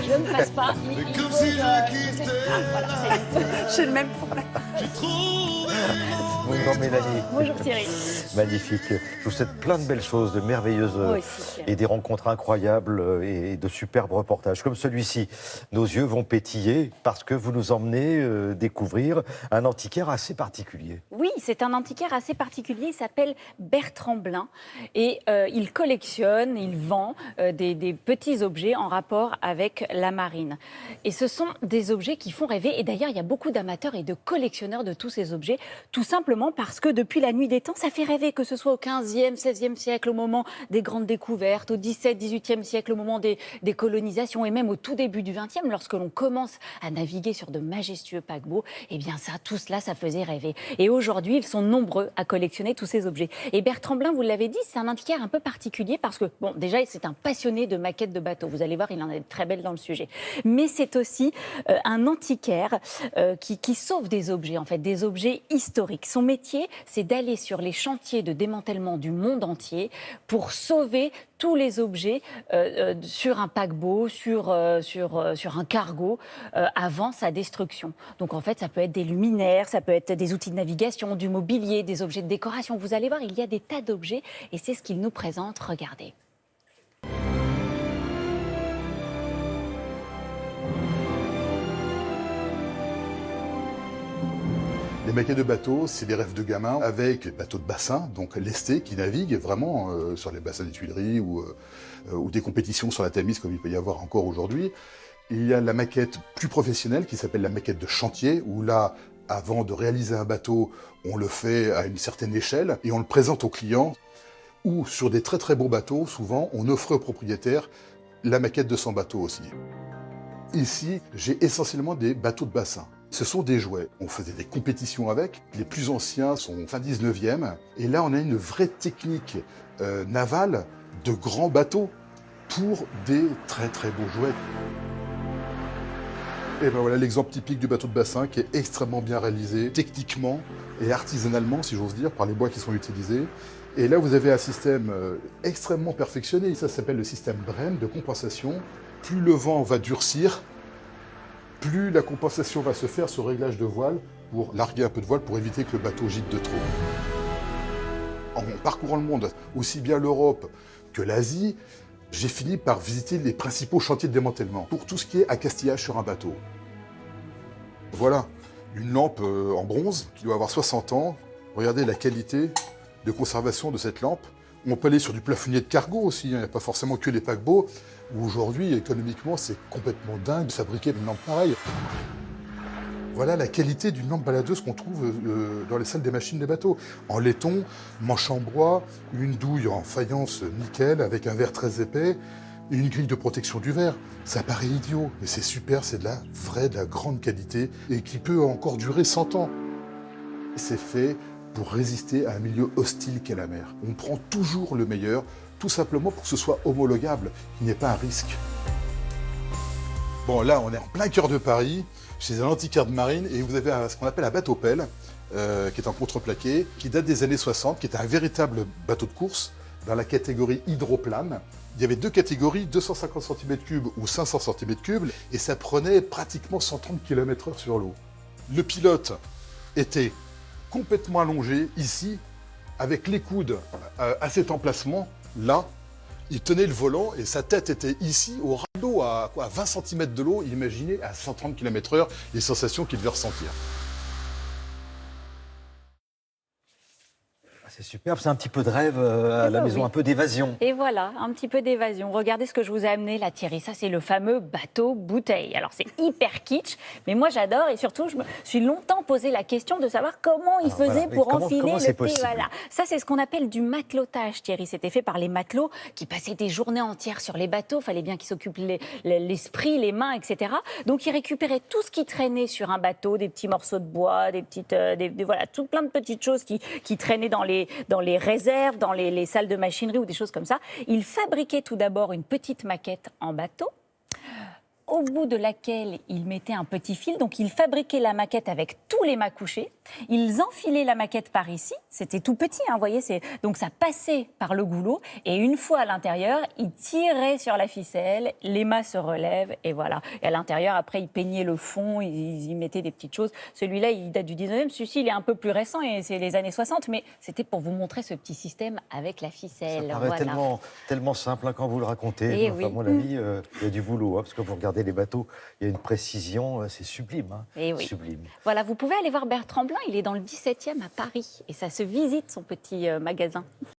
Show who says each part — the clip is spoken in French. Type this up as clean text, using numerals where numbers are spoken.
Speaker 1: Je ne passe pas.
Speaker 2: Comme si je quittais.
Speaker 1: Voilà, j'ai le même problème.
Speaker 3: Bonjour Mélanie.
Speaker 1: Bonjour Thierry.
Speaker 3: Magnifique. Je vous souhaite plein de belles choses, de merveilleuses
Speaker 1: Moi aussi, Thierry.
Speaker 3: et des rencontres incroyables et de superbes reportages comme celui-ci. Nos yeux vont pétiller parce que vous nous emmenez découvrir un antiquaire assez particulier.
Speaker 1: Oui, c'est un antiquaire assez particulier. Il s'appelle Bertrand Blin et il collectionne, il vend des petits objets en rapport avec la marine. Et ce sont des objets qui font rêver. Et d'ailleurs, il y a beaucoup d'amateurs et de collectionneurs de tous ces objets, tout simplement parce que depuis la nuit des temps, ça fait rêver, que ce soit au 15e, 16e siècle, au moment des grandes découvertes, au 17, 18e siècle, au moment des colonisations et même au tout début du 20e, lorsque l'on commence à naviguer sur de majestueux paquebots. Eh bien ça, tout cela, ça faisait rêver. Et aujourd'hui, ils sont nombreux à collectionner tous ces objets. Et Bertrand Blin, vous l'avez dit, c'est un antiquaire un peu particulier parce que, bon, déjà, c'est un passionné de maquettes de bateaux. Vous allez voir, il en a de très belles dans le sujet. Mais c'est aussi un antiquaire qui sauve des objets, en fait, des objets historiques. Son métier, c'est d'aller sur les chantiers de démantèlement du monde entier pour sauver tous les objets sur un paquebot, sur un cargo, avant sa destruction. Donc en fait, ça peut être des luminaires, ça peut être des outils de navigation, du mobilier, des objets de décoration. Vous allez voir, il y a des tas d'objets et c'est ce qu'il nous présente. Regardez.
Speaker 2: Les maquettes de bateaux, c'est des rêves de gamin avec bateaux de bassin, donc lestés, qui naviguent vraiment sur les bassins des Tuileries ou des compétitions sur la Tamise, comme il peut y avoir encore aujourd'hui. Il y a la maquette plus professionnelle qui s'appelle la maquette de chantier, où là, avant de réaliser un bateau, on le fait à une certaine échelle et on le présente au client. Ou sur des très très beaux bateaux, souvent, on offre au propriétaire la maquette de son bateau aussi. Ici, j'ai essentiellement des bateaux de bassin. Ce sont des jouets. On faisait des compétitions avec. Les plus anciens sont fin 19e. Et là, on a une vraie technique navale de grands bateaux pour des très très beaux jouets. Et ben voilà l'exemple typique du bateau de bassin qui est extrêmement bien réalisé, techniquement et artisanalement, si j'ose dire, par les bois qui sont utilisés. Et là, vous avez un système extrêmement perfectionné. Ça s'appelle le système Brem de compensation. Plus le vent va durcir, plus la compensation va se faire sur réglage de voile pour larguer un peu de voile pour éviter que le bateau gîte de trop. En parcourant le monde, aussi bien l'Europe que l'Asie, j'ai fini par visiter les principaux chantiers de démantèlement pour tout ce qui est accastillage sur un bateau. Voilà, une lampe en bronze qui doit avoir 60 ans. Regardez la qualité de conservation de cette lampe. On peut aller sur du plafonnier de cargo aussi, il n'y a pas forcément que les paquebots, où aujourd'hui, économiquement, c'est complètement dingue de fabriquer une lampe pareille. Voilà la qualité d'une lampe baladeuse qu'on trouve dans les salles des machines des bateaux. En laiton, manche en bois, une douille en faïence nickel avec un verre très épais, et une grille de protection du verre. Ça paraît idiot, mais c'est super, c'est de la grande qualité, et qui peut encore durer 100 ans. C'est fait pour résister à un milieu hostile qu'est la mer. On prend toujours le meilleur, tout simplement pour que ce soit homologable, qu'il n'y ait pas un risque. Bon, là, on est en plein cœur de Paris, chez un antiquaire de marine, et vous avez ce qu'on appelle un bateau-pelle, qui est en contreplaqué, qui date des années 60, qui est un véritable bateau de course, dans la catégorie hydroplane. Il y avait deux catégories, 250 cm3 ou 500 cm3, et ça prenait pratiquement 130 km/h sur l'eau. Le pilote était complètement allongé ici, avec les coudes à cet emplacement, là. Il tenait le volant et sa tête était ici, au ras de l'eau, à 20 cm de l'eau. Imaginez à 130 km/h les sensations qu'il devait ressentir.
Speaker 3: C'est superbe, c'est un petit peu de rêve à la maison,
Speaker 1: oui.
Speaker 3: un peu d'évasion.
Speaker 1: Et voilà, un petit peu d'évasion. Regardez ce que je vous ai amené là, Thierry. Ça, c'est le fameux bateau bouteille. Alors, c'est hyper kitsch, mais moi, j'adore. Et surtout, je me suis longtemps posé la question de savoir comment il faisait pour enfiler
Speaker 3: comment
Speaker 1: le
Speaker 3: c'est
Speaker 1: thé.
Speaker 3: possible.
Speaker 1: Voilà. Ça, c'est ce qu'on appelle du matelotage, Thierry. C'était fait par les matelots qui passaient des journées entières sur les bateaux. Il fallait bien qu'ils s'occupent l'esprit, les mains, etc. Donc, ils récupéraient tout ce qui traînait sur un bateau, des petits morceaux de bois, des petites, voilà, tout plein de petites choses qui traînaient dans les réserves, dans les salles de machinerie ou des choses comme ça. Il fabriquait tout d'abord une petite maquette en bateau. au bout de laquelle il mettait un petit fil. Donc, il fabriquait la maquette avec tous les mâts couchés. Ils enfilaient la maquette par ici. C'était tout petit, hein, vous voyez. Donc, ça passait par le goulot. Et une fois à l'intérieur, il tirait sur la ficelle, les mâts se relèvent, et voilà. Et à l'intérieur, après, il peignait le fond, il y mettait des petites choses. Celui-là, il date du 19e. Celui-ci, il est un peu plus récent, et c'est les années 60. Mais c'était pour vous montrer ce petit système avec la ficelle.
Speaker 3: Ça paraît
Speaker 1: Voilà.
Speaker 3: tellement simple hein, quand vous le racontez.
Speaker 1: Eh
Speaker 3: Enfin,
Speaker 1: oui.
Speaker 3: à mon avis, il y a du boulot, hein, parce que vous regardez les bateaux, il y a une précision, c'est sublime. Hein,
Speaker 1: Eh oui.
Speaker 3: Sublime.
Speaker 1: Voilà, vous pouvez aller voir Bertrand Blin, il est dans le 17e à Paris. Et ça se visite, son petit magasin.